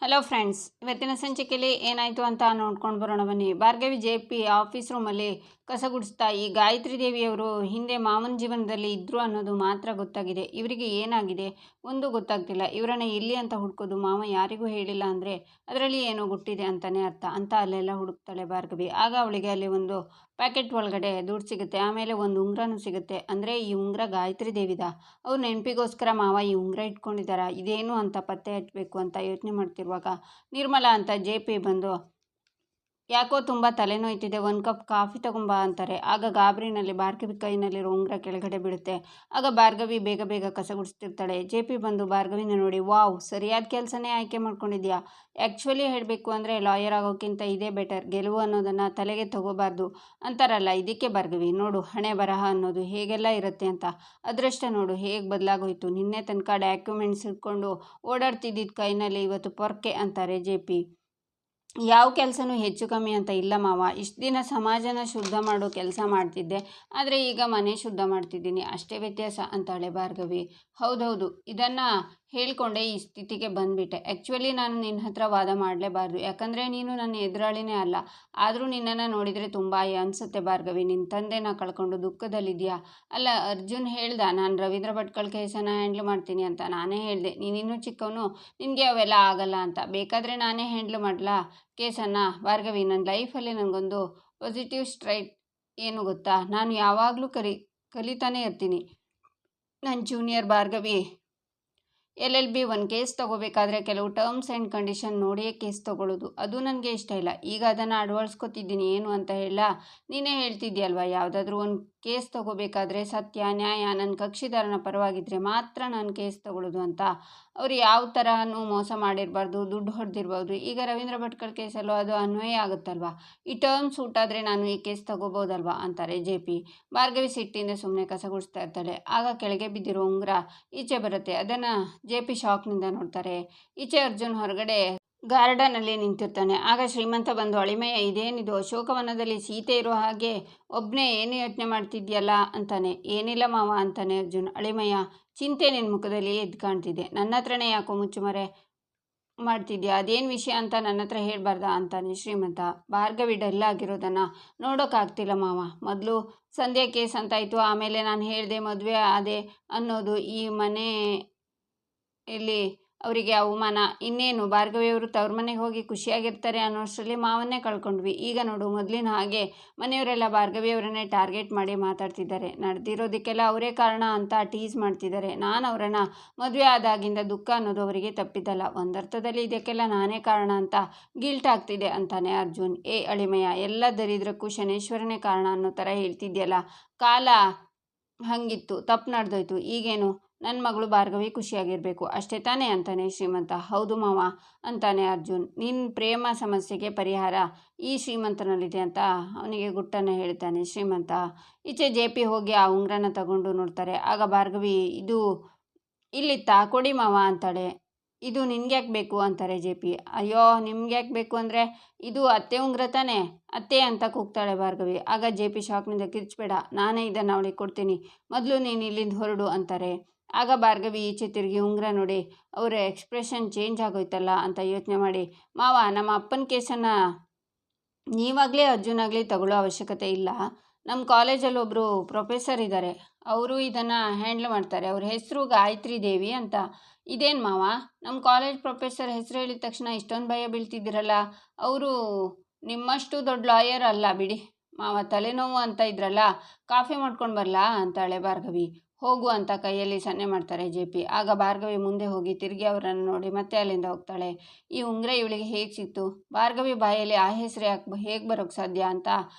Hello friends, ಇವತ್ತಿನ ಸಂಚಿಕೆಯಲ್ಲಿ ಏನಾಯಿತು ಅಂತ ನೋಡ್ಕೊಂಡು ಬರೋಣ ಬನ್ನಿ. ಭಾರ್ಗವಿ ಜೆ.ಪಿ ಆಫೀಸ್ ರೂಮಲ್ಲಿ ಕಸ ಗುಡಿಸ್ತಾ ಈ ಗಾಯತ್ರಿ ದೇವಿಯವರು ಹಿಂದೆ ಮಾವನ ಜೀವನದಲ್ಲಿ ಇದ್ದರು ಅನ್ನೋದು ಮಾತ್ರ ಗೊತ್ತಾಗಿದೆ. ಇವರಿಗೆ ಏನಾಗಿದೆ ಒಂದು ಗೊತ್ತಾಗ್ತಿಲ್ಲ. ಇವರನ್ನು ಎಲ್ಲಿ ಅಂತ ಹುಡುಕೋದು, ಮಾವ ಯಾರಿಗೂ ಹೇಳಿಲ್ಲ ಅಂದರೆ ಅದರಲ್ಲಿ ಏನೋ ಗುಟ್ಟಿದೆ ಅಂತಲೇ ಅರ್ಥ ಅಂತ ಅಲ್ಲೆಲ್ಲ ಹುಡುಕ್ತಾಳೆ ಭಾರ್ಗವಿ. ಆಗ ಅವಳಿಗೆ ಅಲ್ಲಿ ಒಂದು ಪ್ಯಾಕೆಟ್ ಒಳಗಡೆ ದುಡ್ಡು ಸಿಗುತ್ತೆ. ಆಮೇಲೆ ಒಂದು ಉಂಗ್ರನೂ ಸಿಗುತ್ತೆ. ಅಂದರೆ ಈ ಉಂಗ್ರ ಗಾಯತ್ರಿ ದೇವಿದ. ಅವ್ರ ನೆನಪಿಗೋಸ್ಕರ ಮಾವ ಈ ಉಂಗ್ರ ಇಟ್ಕೊಂಡಿದ್ದಾರಾ, ಇದೇನು ಅಂತ ಪತ್ತೆ ಹಚ್ಚಬೇಕು ಅಂತ ಯೋಚನೆ ಮಾಡ್ತಿರುವಾಗ ನಿರ್ಮಲಾ ಅಂತ ಜೆ.ಪಿ ಬಂದು ಯಾಕೋ ತುಂಬ ತಲೆನೋಯ್ತಿದೆ, ಒಂದು ಕಪ್ ಕಾಫಿ ತಗೊಂಬಾ ಅಂತಾರೆ. ಆಗ ಗಾಬರಿನಲ್ಲಿ ಭಾರ್ಗವಿ ಕೈನಲ್ಲಿರೋ ಉಂಗ್ರ ಕೆಳಗಡೆ ಬೀಳುತ್ತೆ. ಆಗ ಭಾರ್ಗವಿ ಬೇಗ ಬೇಗ ಕಸ ಗುಡಿಸ್ತಿರ್ತಾಳೆ. ಜೆ.ಪಿ ಬಂದು ಭಾರ್ಗವಿನ ನೋಡಿ, ವಾವ್, ಸರಿಯಾದ ಕೆಲಸನೇ ಆಯ್ಕೆ ಮಾಡ್ಕೊಂಡಿದ್ಯಾ. ಆ್ಯಕ್ಚುಲಿ ಹೇಳಬೇಕು ಅಂದರೆ ಲಾಯರ್ ಆಗೋಕ್ಕಿಂತ ಇದೇ ಬೆಟರ್. ಗೆಲುವು ಅನ್ನೋದನ್ನು ತಲೆಗೆ ತಗೋಬಾರ್ದು ಅಂತಾರಲ್ಲ, ಇದಕ್ಕೆ ಭಾರ್ಗವಿ ನೋಡು ಹಣೆ ಬರಹ ಅನ್ನೋದು ಹೇಗೆಲ್ಲ ಇರುತ್ತೆ ಅಂತ. ಅದೃಷ್ಟ ನೋಡು ಹೇಗೆ ಬದಲಾಗೋಯ್ತು. ನಿನ್ನೆ ತನಕ ಡಾಕ್ಯುಮೆಂಟ್ಸ್ ಇಟ್ಕೊಂಡು ಓಡಾಡ್ತಿದ್ದಿದ್ದು ಕೈನಲ್ಲಿ ಇವತ್ತು ಪೊರ್ಕೆ ಅಂತಾರೆ ಜೆ.ಪಿ. ಯಾವ ಕೆಲಸನೂ ಹೆಚ್ಚು ಕಮ್ಮಿ ಅಂತ ಇಲ್ಲ ಮಾವ. ಇಷ್ಟು ದಿನ ಸಮಾಜನ ಶುದ್ಧ ಮಾಡೋ ಕೆಲಸ ಮಾಡ್ತಿದ್ದೆ, ಆದರೆ ಈಗ ಮನೆ ಶುದ್ಧ ಮಾಡ್ತಿದ್ದೀನಿ, ಅಷ್ಟೇ ವ್ಯತ್ಯಾಸ ಅಂತಾಳೆ ಭಾರ್ಗವಿ. ಹೌದೌದು, ಇದನ್ನು ಹೇಳ್ಕೊಂಡೆ ಈ ಸ್ಥಿತಿಗೆ ಬಂದುಬಿಟ್ಟೆ. ಆ್ಯಕ್ಚುಲಿ ನಾನು ನಿನ್ನ ಹತ್ರ ವಾದ ಮಾಡಲೇಬಾರ್ದು, ಯಾಕಂದರೆ ನೀನು ನನ್ನ ಎದುರಾಳಿನೇ ಅಲ್ಲ. ಆದರೂ ನಿನ್ನನ್ನು ನೋಡಿದರೆ ತುಂಬ ಅನಿಸುತ್ತೆ ಭಾರ್ಗವಿ. ನಿನ್ನ ತಂದೆನ ಕಳ್ಕೊಂಡು ದುಃಖದಲ್ಲಿದೆಯಾ. ಅಲ್ಲ, ಅರ್ಜುನ್ ಹೇಳ್ದ ನಾನು ರವೀಂದ್ರ ಭಟ್ಕಳ ಕೇಸನ್ನು ಹ್ಯಾಂಡ್ಲ್ ಮಾಡ್ತೀನಿ ಅಂತ. ನಾನೇ ಹೇಳಿದೆ ನೀನಿನ್ನೂ ಚಿಕ್ಕವನು, ನಿನಗೆ ಅವೆಲ್ಲ ಆಗಲ್ಲ ಅಂತ. ಬೇಕಾದರೆ ನಾನೇ ಹ್ಯಾಂಡ್ಲ್ ಮಾಡಲಾ ಕೇಸನ್ನು. ಭಾರ್ಗವಿ, ನನ್ನ ಲೈಫಲ್ಲಿ ನನಗೊಂದು ಪಾಸಿಟಿವ್ ಸ್ಟ್ರೈಟ್ ಏನು ಗೊತ್ತಾ, ನಾನು ಯಾವಾಗಲೂ ಕಲಿತಾನೇ ಇರ್ತೀನಿ. ನನ್ನ ಜೂನಿಯರ್ ಭಾರ್ಗವಿ LLB ಒಂದು ಕೇಸ್ ತೊಗೋಬೇಕಾದ್ರೆ ಕೆಲವು ಟರ್ಮ್ಸ್ ಆ್ಯಂಡ್ ಕಂಡೀಷನ್ ನೋಡಿಯೇ ಕೇಸ್ ತೊಗೊಳ್ಳೋದು, ಅದು ನನಗೆ ಇಷ್ಟ ಇಲ್ಲ. ಈಗ ಅದನ್ನು ಅಳವಡಿಸ್ಕೊತಿದ್ದೀನಿ. ಏನು ಅಂತ ಹೇಳ, ನೀನೇ ಹೇಳ್ತಿದ್ಯಲ್ವ, ಯಾವುದಾದ್ರೂ ಒಂದು ಕೇಸ್ ತೊಗೋಬೇಕಾದ್ರೆ ಸತ್ಯ ನ್ಯಾಯ ನನ್ನ ಕಕ್ಷಿದಾರನ ಪರವಾಗಿದ್ದರೆ ಮಾತ್ರ ನಾನು ಕೇಸ್ ತೊಗೊಳ್ಳೋದು ಅಂತ. ಅವರು ಯಾವ ತರಹನೂ ಮೋಸ ಮಾಡಿರಬಾರ್ದು, ದುಡ್ಡು ಹೊಡೆದಿರ್ಬೋದು. ಈಗ ರವೀಂದ್ರ ಭಟ್ಕಳ ಕೇಸಲ್ಲೂ ಅದು ಅನ್ವಯ ಆಗುತ್ತಲ್ವ. ಈ ಟರ್ಮ್ಸ್ ಸೂಟ್ ಆದರೆ ನಾನು ಈ ಕೇಸ್ ತೊಗೋಬೋದಲ್ವಾ ಅಂತಾರೆ ಜೆ.ಪಿ. ಭಾರ್ಗವಿ ಸಿಟ್ಟಿಂದ ಸುಮ್ಮನೆ ಕಸ ಗುಡಿಸ್ತಾ ಇರ್ತಾಳೆ. ಆಗ ಕೆಳಗೆ ಬಿದ್ದಿರೋ ಉಂಗ್ರ ಈಚೆ ಬರುತ್ತೆ. ಅದನ್ನು ಜೆ.ಪಿ ಶಾಕ್ನಿಂದ ನೋಡ್ತಾರೆ. ಈಚೆ ಅರ್ಜುನ್ ಹೊರಗಡೆ ಗಾರ್ಡನಲ್ಲಿ ನಿಂತಿರ್ತಾನೆ. ಆಗ ಶ್ರೀಮಂತ ಬಂದು, ಅಳಿಮಯ್ಯ ಇದೇನಿದು, ಅಶೋಕವನದಲ್ಲಿ ಸೀತೆ ಇರೋ ಹಾಗೆ ಒಬ್ಬನೇ ಏನು ಯೋಚನೆ ಮಾಡ್ತಿದ್ಯಲ್ಲ ಅಂತಾನೆ. ಏನಿಲ್ಲ ಮಾವ ಅಂತಾನೆ ಅರ್ಜುನ್. ಅಳಿಮಯ್ಯ, ಚಿಂತೆ ನಿನ್ನ ಮುಖದಲ್ಲಿ ಎದ್ದು ಕಾಣ್ತಿದೆ, ನನ್ನ ಹತ್ರನೇ ಯಾಕೋ ಮುಚ್ಚುಮರೆ ಮಾಡ್ತಿದ್ಯಾ, ಅದೇನು ವಿಷಯ ಅಂತ ನನ್ನ ಹತ್ರ ಹೇಳ್ಬಾರ್ದಾ ಅಂತಾನೆ ಶ್ರೀಮಂತ. ಭಾರ್ಗವಿ ಡಲ್ ಆಗಿರೋದನ್ನು ನೋಡೋಕ್ಕಾಗ್ತಿಲ್ಲ ಮಾವ. ಮೊದಲು ಸಂಧ್ಯಾ ಕೇಸ್ ಅಂತಾಯಿತು, ಆಮೇಲೆ ನಾನು ಹೇಳಿದೆ ಮದುವೆ ಆದೆ ಅನ್ನೋದು ಈ ಮನೆಯಲ್ಲಿ ಅವರಿಗೆ ಅವಮಾನ. ಇನ್ನೇನು ಭಾರ್ಗವಿಯವರು ತವ್ರ ಮನೆಗೆ ಹೋಗಿ ಖುಷಿಯಾಗಿರ್ತಾರೆ ಅನ್ನೋಷ್ಟರಲ್ಲಿ ಮಾವನ್ನೇ ಕಳ್ಕೊಂಡ್ವಿ. ಈಗ ನೋಡು ಮೊದಲಿನ ಹಾಗೆ ಮನೆಯವರೆಲ್ಲ ಭಾರ್ಗವಿಯವರನ್ನೇ ಟಾರ್ಗೆಟ್ ಮಾಡಿ ಮಾತಾಡ್ತಿದ್ದಾರೆ. ನಡೆದಿರೋದಕ್ಕೆಲ್ಲ ಅವರೇ ಕಾರಣ ಅಂತ ಟೀಸ್ ಮಾಡ್ತಿದ್ದಾರೆ. ನಾನು ಅವರನ್ನು ಮದುವೆ ಆದಾಗಿಂದ ದುಃಖ ಅನ್ನೋದು ಅವರಿಗೆ ತಪ್ಪಿದ್ದಲ್ಲ. ಒಂದರ್ಥದಲ್ಲಿ ಇದಕ್ಕೆಲ್ಲ ನಾನೇ ಕಾರಣ ಅಂತ ಗಿಲ್ಟ್ ಆಗ್ತಿದೆ ಅಂತಾನೆ ಅರ್ಜುನ್. ಅಳಿಮಯ್ಯ, ಎಲ್ಲ ದರಿದ್ರಕ್ಕೂ ಶನೇಶ್ವರನೇ ಕಾರಣ ಅನ್ನೋ ಥರ ಹೇಳ್ತಿದ್ಯಲ್ಲ. ಕಾಲ ಹಂಗಿತ್ತು, ತಪ್ಪು ನಡೆದೋಯ್ತು. ಈಗೇನು, ನನ್ನ ಮಗಳು ಭಾರ್ಗವಿ ಖುಷಿಯಾಗಿರಬೇಕು ಅಷ್ಟೇ ತಾನೇ ಅಂತಾನೆ ಶ್ರೀಮಂತ. ಹೌದು ಮಾವ ಅಂತಾನೆ ಅರ್ಜುನ್. ನಿನ್ನ ಪ್ರೇಮ ಸಮಸ್ಯೆಗೆ ಪರಿಹಾರ ಈ ಶ್ರೀಮಂತನಲ್ಲಿದೆ ಅಂತ ಅವನಿಗೆ ಗುಟ್ಟನ್ನು ಹೇಳ್ತಾನೆ ಶ್ರೀಮಂತ. ಈಚೆ ಜೆ.ಪಿ ಹೋಗಿ ಆ ಉಂಗ್ರನ ತಗೊಂಡು ನೋಡ್ತಾರೆ. ಆಗ ಭಾರ್ಗವಿ, ಇದು ಇಲ್ಲಿತ್ತಾ, ಕೊಡಿ ಮಾವ ಅಂತಾಳೆ. ಇದು ನಿನ್ಗ್ಯಾಕೆ ಬೇಕು ಅಂತಾರೆ ಜೆ.ಪಿ. ಅಯ್ಯೋ, ನಿಮ್ಗ್ಯಾಕೆ ಬೇಕು ಅಂದರೆ ಇದು ಅತ್ತೆ ಉಂಗ್ರ ತಾನೆ, ಅತ್ತೆ ಅಂತ ಕೂಗ್ತಾಳೆ ಭಾರ್ಗವಿ. ಆಗ ಜೆ.ಪಿ ಶಾಕ್ನಿಂದ, ಕಿರ್ಚಬೇಡ, ನಾನೇ ಇದನ್ನು ಅವಳಿಗೆ ಕೊಡ್ತೀನಿ, ಮೊದಲು ನೀನು ಇಲ್ಲಿಂದ ಹೊರಡು ಅಂತಾರೆ. ಆಗ ಭಾರ್ಗವಿ ಈಚೆ ತಿರುಗಿ ಉಂಗ್ರ ನೋಡಿ ಅವರ ಎಕ್ಸ್ಪ್ರೆಷನ್ ಚೇಂಜ್ ಆಗೋಯ್ತಲ್ಲ ಅಂತ ಯೋಚನೆ ಮಾಡಿ, ಮಾವ, ನಮ್ಮ ಅಪ್ಪನ ಕೇಸನ್ನು ನೀವಾಗಲೇ ಅರ್ಜುನಾಗಲಿ ತಗೊಳ್ಳೋ ಅವಶ್ಯಕತೆ ಇಲ್ಲ. ನಮ್ಮ ಕಾಲೇಜಲ್ಲಿ ಒಬ್ಬರು ಪ್ರೊಫೆಸರ್ ಇದ್ದಾರೆ, ಅವರು ಇದನ್ನು ಹ್ಯಾಂಡ್ಲ್ ಮಾಡ್ತಾರೆ. ಅವ್ರ ಹೆಸರು ಗಾಯತ್ರಿ ದೇವಿ ಅಂತ. ಇದೇನು ಮಾವ, ನಮ್ಮ ಕಾಲೇಜ್ ಪ್ರೊಫೆಸರ್ ಹೆಸರು ಹೇಳಿದ ತಕ್ಷಣ ಇಷ್ಟೊಂದು ಭಯ ಬೀಳ್ತಿದ್ದೀರಲ್ಲ. ಅವರು ನಿಮ್ಮಷ್ಟು ದೊಡ್ಡ ಲಾಯರ್ ಅಲ್ಲ ಬಿಡಿ ಮಾವ. ತಲೆನೋವು ಅಂತ ಇದ್ರಲ್ಲ, ಕಾಫಿ ಮಾಡ್ಕೊಂಡು ಬರಲಾ ಅಂತಾಳೆ ಭಾರ್ಗವಿ. ಹೋಗು ಅಂತ ಕೈಯಲ್ಲಿ ಸನ್ನೆ ಮಾಡ್ತಾರೆ ಜೆ.ಪಿ. ಆಗ ಭಾರ್ಗವಿ ಮುಂದೆ ಹೋಗಿ ತಿರುಗಿ ಅವರನ್ನು ನೋಡಿ ಮತ್ತೆ ಅಲ್ಲಿಂದ ಹೋಗ್ತಾಳೆ. ಈ ಉಂಗ್ರ ಇವಳಿಗೆ ಹೇಗೆ ಸಿಕ್ತು, ಭಾರ್ಗವಿ ಬಾಯಲ್ಲಿ ಆ ಹೆಸರು ಹೇಗೆ ಬರೋಕ್ಕೆ ಸಾಧ್ಯ ಅಂತ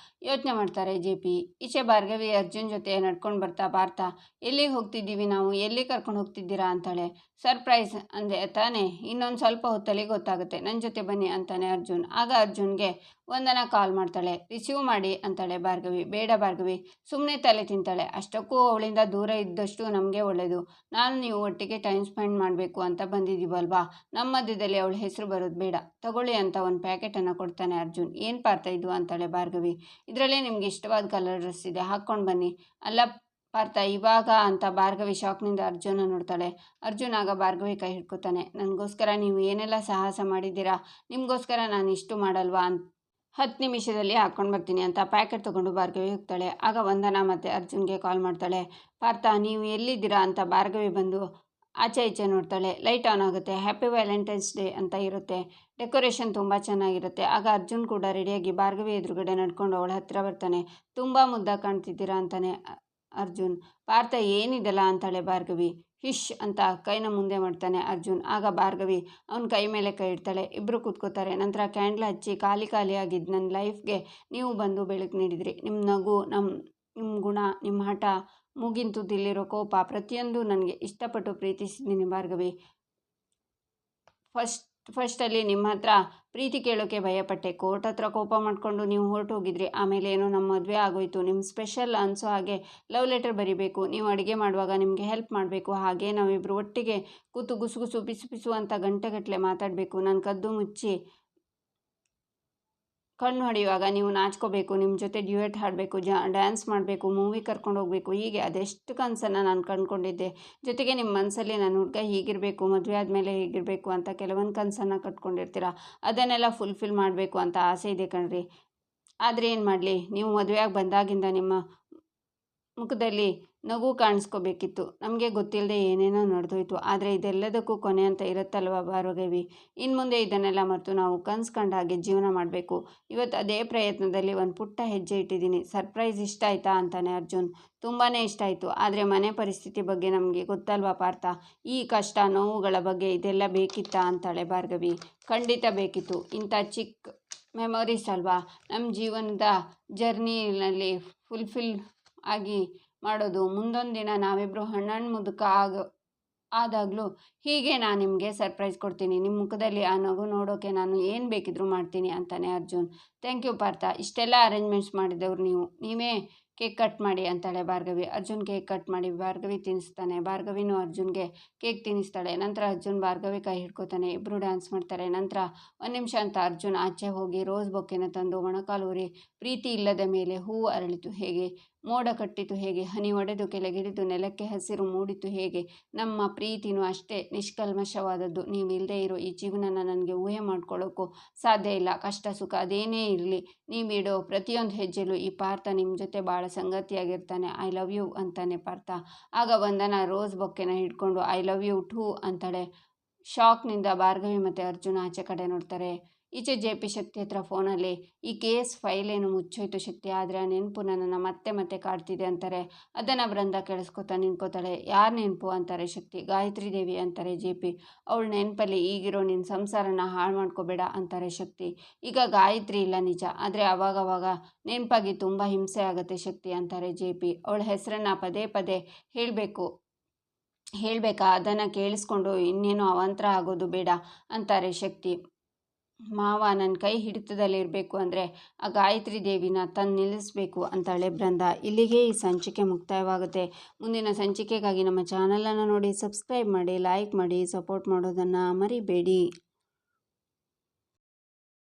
ಯೋಚನೆ ಮಾಡ್ತಾರೆ ಜೆ.ಪಿ. ಈಚೆ ಭಾರ್ಗವಿ ಅರ್ಜುನ್ ಜೊತೆ ನಡ್ಕೊಂಡು ಬರ್ತಾ ಎಲ್ಲಿಗೆ ಹೋಗ್ತಿದ್ದೀವಿ ನಾವು, ಎಲ್ಲಿ ಕರ್ಕೊಂಡು ಹೋಗ್ತಿದ್ದೀರಾ ಅಂತಾಳೆ. ಸರ್ಪ್ರೈಸ್ ಅಂದೆ ತಾನೇ, ಇನ್ನೊಂದು ಸ್ವಲ್ಪ ಹೊತ್ತಲ್ಲಿ ಗೊತ್ತಾಗುತ್ತೆ, ನನ್ನ ಜೊತೆ ಬನ್ನಿ ಅಂತಾನೆ ಅರ್ಜುನ್. ಆಗ ಅರ್ಜುನ್ಗೆ ವಂದನಾ ಕಾಲ್ ಮಾಡ್ತಾಳೆ. ರಿಸೀವ್ ಮಾಡಿ ಅಂತಾಳೆ ಭಾರ್ಗವಿ. ಬೇಡ ಭಾರ್ಗವಿ, ಸುಮ್ಮನೆ ತಲೆ ತಿಂತಾಳೆ. ಅಷ್ಟಕ್ಕೂ ಅವಳಿಂದ ದೂರ ಇದ್ದಷ್ಟು ನಮಗೆ ಒಳ್ಳೆಯದು. ನೀವು ಒಟ್ಟಿಗೆ ಟೈಮ್ ಸ್ಪೆಂಡ್ ಮಾಡಬೇಕು ಅಂತ ಬಂದಿದ್ದೀವಲ್ವಾ, ನಮ್ಮ ಮಧ್ಯದಲ್ಲಿ ಅವಳ ಹೆಸರು ಬರೋದು ಬೇಡ. ತಗೊಳ್ಳಿ ಅಂತ ಒಂದು ಪ್ಯಾಕೆಟನ್ನು ಕೊಡ್ತಾನೆ ಅರ್ಜುನ್. ಏನು ಪಾರ್ಥ ಇದು ಅಂತಾಳೆ ಭಾರ್ಗವಿ. ಇದರಲ್ಲೇ ನಿಮ್ಗೆ ಇಷ್ಟವಾದ ಕಲರ್ ಡ್ರೆಸ್ ಇದೆ, ಹಾಕ್ಕೊಂಡು ಬನ್ನಿ. ಅಲ್ಲ ಪಾರ್ಥ ಇವಾಗ ಅಂತ ಭಾರ್ಗವಿ ಶಾಕ್ನಿಂದ ಅರ್ಜುನ ನೋಡ್ತಾಳೆ. ಅರ್ಜುನ್ ಆಗ ಭಾರ್ಗವಿ ಕೈ ಹಿಡ್ಕೊತಾನೆ. ನನಗೋಸ್ಕರ ನೀವು ಏನೆಲ್ಲ ಸಾಹಸ ಮಾಡಿದ್ದೀರಾ, ನಿಮಗೋಸ್ಕರ ನಾನು ಇಷ್ಟು ಮಾಡಲ್ವಾ 10 ನಿಮಿಷದಲ್ಲಿ ಹಾಕ್ಕೊಂಡು ಬರ್ತೀನಿ ಅಂತ ಪ್ಯಾಕೆಟ್ ತೊಗೊಂಡು ಭಾರ್ಗವಿ ಹೋಗ್ತಾಳೆ. ಆಗ ವಂದನಾ ಮತ್ತೆ ಅರ್ಜುನ್ಗೆ ಕಾಲ್ ಮಾಡ್ತಾಳೆ. ಪಾರ್ಥ ನೀವು ಎಲ್ಲಿದ್ದೀರಾ ಅಂತ ಭಾರ್ಗವಿ ಬಂದು ಆಚೆ ಈಚೆ ನೋಡ್ತಾಳೆ. ಲೈಟ್ ಆನ್ ಆಗುತ್ತೆ. ಹ್ಯಾಪಿ ವ್ಯಾಲೆಂಟೈನ್ಸ್ ಡೇ ಅಂತ ಇರುತ್ತೆ. ಡೆಕೋರೇಷನ್ ತುಂಬ ಚೆನ್ನಾಗಿರುತ್ತೆ. ಆಗ ಅರ್ಜುನ್ ಕೂಡ ರೆಡಿಯಾಗಿ ಭಾರ್ಗವಿ ಎದುರುಗಡೆ ನಡ್ಕೊಂಡು ಅವಳ ಹತ್ರ ಬರ್ತಾನೆ. ತುಂಬ ಮುದ್ದಾಗಿ ಕಾಣ್ತಿದ್ದೀರಾ ಅಂತಾನೆ ಅರ್ಜುನ್. ಪಾರ್ಥ ಏನಿದೆಲ್ಲ ಅಂತಾಳೆ ಭಾರ್ಗವಿ. ಹಿಶ್ ಅಂತ ಕೈನ ಮುಂದೆ ಮಾಡ್ತಾನೆ ಅರ್ಜುನ್. ಆಗ ಭಾರ್ಗವಿ ಅವನ ಕೈ ಮೇಲೆ ಕೈ ಇಡ್ತಾಳೆ. ಇಬ್ಬರು ಕೂತ್ಕೋತಾರೆ. ನಂತರ ಕ್ಯಾಂಡ್ಲ್ ಹಚ್ಚಿ ಖಾಲಿಯಾಗಿದ್ದು ನನ್ನ ಲೈಫ್ಗೆ ನೀವು ಬಂದು ಬೆಳಕು ನೀಡಿದ್ರಿ. ನಿಮ್ಮ ನಗು, ನಿಮ್ಮ ಗುಣ, ನಿಮ್ಮ ಹಠ, ಮೂಗಿನ ತುದಿಲಿರೋ ಕೋಪ, ಪ್ರತಿಯೊಂದು ನನಗೆ ಇಷ್ಟಪಟ್ಟು ಪ್ರೀತಿಸಿದ್ದೀನಿ ಭಾರ್ಗವಿ. ಫಸ್ಟಲ್ಲಿ ನಿಮ್ಮ ಹತ್ರ ಪ್ರೀತಿ ಕೇಳೋಕ್ಕೆ ಭಯಪಟ್ಟೆ. ಕೋರ್ಟ್ ಹತ್ರ ಕೋಪ ಮಾಡಿಕೊಂಡು ನೀವು ಹೊರಟೋಗಿದ್ರಿ. ಆಮೇಲೆ ಏನೋ ನಮ್ಮ ಮದುವೆ ಆಗೋಯ್ತು. ನಿಮ್ಮ ಸ್ಪೆಷಲ್ ಅನಿಸೋ ಹಾಗೆ ಲವ್ ಲೆಟರ್ ಬರೀಬೇಕು, ನೀವು ಅಡುಗೆ ಮಾಡುವಾಗ ನಿಮಗೆ ಹೆಲ್ಪ್ ಮಾಡಬೇಕು, ಹಾಗೆ ನಾವಿಬ್ಬರು ಒಟ್ಟಿಗೆ ಕೂತು ಗುಸುಗುಸು ಪಿಸು ಅಂತ ಗಂಟೆಗಟ್ಟಲೆ ಮಾತಾಡಬೇಕು. ನಾನು ಕದ್ದು ಮುಚ್ಚಿ ಕಣ್ಣು ಹೊಡೆಯುವಾಗ ನೀವು ನಾಚ್ಕೋಬೇಕು, ನಿಮ್ಮ ಜೊತೆ ಡ್ಯೂಯೆಟ್ ಹಾಡಬೇಕು, ಡ್ಯಾನ್ಸ್ ಮಾಡಬೇಕು, ಮೂವಿ ಕರ್ಕೊಂಡು ಹೋಗಬೇಕು. ಹೀಗೆ ಅದೆಷ್ಟು ಕನಸನ್ನು ನಾನು ಕಂಡುಕೊಂಡಿದ್ದೆ. ಜೊತೆಗೆ ನಿಮ್ಮ ಮನಸ್ಸಲ್ಲಿ ನನ್ನ ಹುಡುಗ ಹೀಗಿರಬೇಕು, ಮದುವೆ ಆದಮೇಲೆ ಹೀಗಿರಬೇಕು ಅಂತ ಕೆಲವೊಂದು ಕನಸನ್ನು ಕಟ್ಕೊಂಡಿರ್ತೀರ. ಅದನ್ನೆಲ್ಲ ಫುಲ್ಫಿಲ್ ಮಾಡಬೇಕು ಅಂತ ಆಸೆ ಇದೆ ಕಣ್ರಿ. ಆದರೆ ಏನು ಮಾಡಲಿ, ನೀವು ಮದುವೆಯಾಗಿ ಬಂದಾಗಿಂದ ನಿಮ್ಮ ಮುಖದಲ್ಲಿ ನಗು ಕಾಣಿಸ್ಕೋಬೇಕಿತ್ತು. ನಮಗೆ ಗೊತ್ತಿಲ್ಲದೆ ಏನೇನೋ ನಡೆದೋಯ್ತು. ಆದರೆ ಇದೆಲ್ಲದಕ್ಕೂ ಕೊನೆ ಅಂತ ಇರುತ್ತಲ್ವ ಭಾರ್ಗವಿ. ಇನ್ನು ಮುಂದೆ ಇದನ್ನೆಲ್ಲ ಮರೆತು ನಾವು ಕನಸು ಕಂಡ ಹಾಗೆ ಜೀವನ ಮಾಡಬೇಕು. ಇವತ್ತು ಅದೇ ಪ್ರಯತ್ನದಲ್ಲಿ ಒಂದು ಪುಟ್ಟ ಹೆಜ್ಜೆ ಇಟ್ಟಿದ್ದೀನಿ. ಸರ್ಪ್ರೈಸ್ ಇಷ್ಟ ಆಯ್ತಾ ಅಂತಾನೆ ಅರ್ಜುನ್. ತುಂಬಾ ಇಷ್ಟ ಆಯಿತು. ಆದರೆ ಮನೆ ಪರಿಸ್ಥಿತಿ ಬಗ್ಗೆ ನಮಗೆ ಗೊತ್ತಲ್ವಾ ಪಾರ್ಥ. ಈ ಕಷ್ಟ ನೋವುಗಳ ಬಗ್ಗೆ ಇದೆಲ್ಲ ಬೇಕಿತ್ತಾ ಅಂತಾಳೆ ಭಾರ್ಗವಿ. ಖಂಡಿತ ಬೇಕಿತ್ತು. ಇಂಥ ಚಿಕ್ಕ ಮೆಮೊರೀಸ್ ಅಲ್ವಾ ನಮ್ಮ ಜೀವನದ ಜರ್ನಿನಲ್ಲಿ ಫುಲ್ಫಿಲ್ ಆಗಿ ಮಾಡೋದು. ಮುಂದೊಂದು ದಿನ ನಾವಿಬ್ಬರು ಹಣ್ಣು ಮುದುಕ ಆದಾಗಲೂ ಹೀಗೆ ನಾನು ನಿಮಗೆ ಸರ್ಪ್ರೈಸ್ ಕೊಡ್ತೀನಿ. ನಿಮ್ಮ ಮುಖದಲ್ಲಿ ಆ ನಗು ನೋಡೋಕ್ಕೆ ನಾನು ಏನು ಬೇಕಿದ್ರೂ ಮಾಡ್ತೀನಿ ಅಂತಾನೆ ಅರ್ಜುನ್. Thank you Partha. ಇಷ್ಟೆಲ್ಲ ಅರೇಂಜ್ಮೆಂಟ್ಸ್ ಮಾಡಿದವರು ನೀವೇ ಕೇಕ್ ಕಟ್ ಮಾಡಿ ಅಂತಾಳೆ ಭಾರ್ಗವಿ. ಅರ್ಜುನ್ ಕೇಕ್ ಕಟ್ ಮಾಡಿ ಭಾರ್ಗವಿ ತಿನ್ನಿಸ್ತಾನೆ. ಭಾರ್ಗವಿನೂ ಅರ್ಜುನ್ಗೆ ಕೇಕ್ ತಿನ್ನಿಸ್ತಾಳೆ. ನಂತರ ಅರ್ಜುನ್ ಭಾರ್ಗವಿ ಕೈ ಹಿಡ್ಕೊತಾನೆ. ಇಬ್ಬರು ಡ್ಯಾನ್ಸ್ ಮಾಡ್ತಾರೆ. ನಂತರ 1 ನಿಮಿಷ ಅಂತ ಅರ್ಜುನ್ ಆಚೆ ಹೋಗಿ ರೋಸ್ ಬೊಕ್ಕೆನ ತಂದು ಮೊಣಕಾಲೂರಿ, ಪ್ರೀತಿ ಇಲ್ಲದ ಮೇಲೆ ಹೂವು ಅರಳಿತು ಹೇಗೆ, ಮೋಡ ಕಟ್ಟಿತು ಹೇಗೆ, ಹನಿ ಒಡೆದು ಕೆಳಗಿಳಿದು ನೆಲಕ್ಕೆ ಹಸಿರು ಮೂಡಿತು ಹೇಗೆ, ನಮ್ಮ ಪ್ರೀತಿನೂ ಅಷ್ಟೇ ನಿಷ್ಕಲ್ಮಶವಾದದ್ದು. ನೀವು ಇಲ್ಲದೆ ಇರೋ ಈ ಜೀವನನ ನನಗೆ ಊಹೆ ಮಾಡ್ಕೊಳ್ಳೋಕ್ಕೂ ಸಾಧ್ಯ ಇಲ್ಲ. ಕಷ್ಟ ಸುಖ ಅದೇನೇ ಇರಲಿ, ನೀವಿಡೋ ಪ್ರತಿಯೊಂದು ಹೆಜ್ಜೆಲೂ ಈ ಪಾರ್ಥ ನಿಮ್ಮ ಜೊತೆ ಭಾಳ ಸಂಗತಿಯಾಗಿರ್ತಾನೆ. ಐ ಲವ್ ಯು ಅಂತಾನೆ ಪಾರ್ಥ. ಆಗ ವಂದನಾ ರೋಸ್ ಬೊಕ್ಕೆನ ಹಿಡ್ಕೊಂಡು ಐ ಲವ್ ಯು ಟೂ ಅಂತಾಳೆ. ಶಾಕ್ನಿಂದ ಭಾರ್ಗವಿ ಮತ್ತು ಅರ್ಜುನ್ ಆಚೆ ಕಡೆ ನೋಡ್ತಾರೆ. ಈಚೆ ಜೆ.ಪಿ. ಶಕ್ತಿ ಹತ್ರ ಫೋನಲ್ಲಿ ಈ ಕೇಸ್ ಫೈಲ್ ಏನು ಮುಚ್ಚೋಯ್ತು ಶಕ್ತಿ, ಆದರೆ ಆ ನೆನಪು ನನ್ನನ್ನು ಮತ್ತೆ ಕಾಡ್ತಿದೆ ಅಂತಾರೆ. ಅದನ್ನು ಬೃಂದ ಕೇಳಿಸ್ಕೊತಾ ನಿಂತ್ಕೋತಾಳೆ. ಯಾರು ನೆನಪು ಅಂತಾರೆ ಶಕ್ತಿ. ಗಾಯತ್ರಿ ದೇವಿ ಅಂತಾರೆ ಜೆ.ಪಿ. ಅವಳ ನೆನಪಲ್ಲಿ ಈಗಿರೋ ನಿನ್ನ ಸಂಸಾರನ ಹಾಳು ಮಾಡ್ಕೋಬೇಡ ಅಂತಾರೆ ಶಕ್ತಿ. ಈಗ ಗಾಯತ್ರಿ ಇಲ್ಲ ನಿಜ, ಆದರೆ ಅವಾಗವಾಗ ನೆನಪಾಗಿ ತುಂಬ ಹಿಂಸೆ ಆಗುತ್ತೆ ಶಕ್ತಿ ಅಂತಾರೆ ಜೆ.ಪಿ. ಅವಳ ಹೆಸರನ್ನು ಪದೇ ಹೇಳಬೇಕಾ, ಅದನ್ನು ಕೇಳಿಸ್ಕೊಂಡು ಇನ್ನೇನು ಅವಾಂತರ ಆಗೋದು ಬೇಡ ಅಂತಾರೆ ಶಕ್ತಿ. ಮಾವ ನನ್ನ ಕೈ ಹಿಡಿತದಲ್ಲಿರಬೇಕು ಅಂದರೆ ಆ ಗಾಯತ್ರಿ ದೇವಿನ ತಂದು ನಿಲ್ಲಿಸಬೇಕು ಅಂತಾಳೆ ಬೃಂದ. ಇಲ್ಲಿಗೆ ಈ ಸಂಚಿಕೆ ಮುಕ್ತಾಯವಾಗುತ್ತೆ. ಮುಂದಿನ ಸಂಚಿಕೆಗಾಗಿ ನಮ್ಮ ಚಾನಲನ್ನು ನೋಡಿ, ಸಬ್ಸ್ಕ್ರೈಬ್ ಮಾಡಿ, ಲೈಕ್ ಮಾಡಿ, ಸಪೋರ್ಟ್ ಮಾಡೋದನ್ನು ಮರಿಬೇಡಿ.